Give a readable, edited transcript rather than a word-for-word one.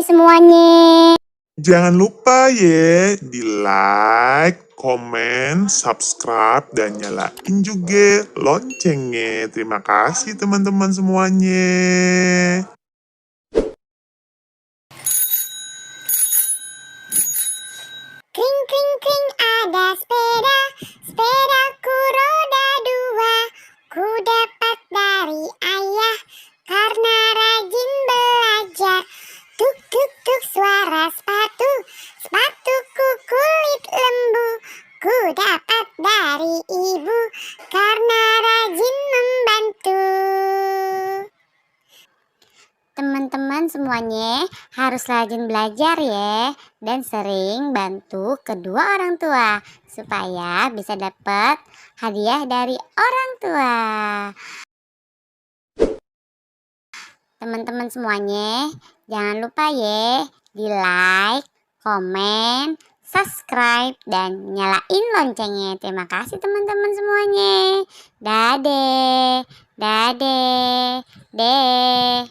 Dadah semuanya. Jangan lupa ya di like, komen, subscribe, dan nyalain juga loncengnya. Terima kasih teman-teman semuanya. Kring kring kring ada sepeda, sepedaku roda dua. Ku dapat dari ayah karena rajin belajar. Tuk tuk tuk suara sepatu, sepatuku kulit lembu. Ku dapat dari ibu karena rajin membantu. Teman-teman semuanya harus rajin belajar ya, dan sering bantu kedua orang tua supaya bisa dapat hadiah dari orang tua. Teman-teman semuanya jangan lupa ya di like, komen, subscribe, dan nyalain loncengnya. Terima kasih teman-teman semuanya. Dadah, dadah, deh.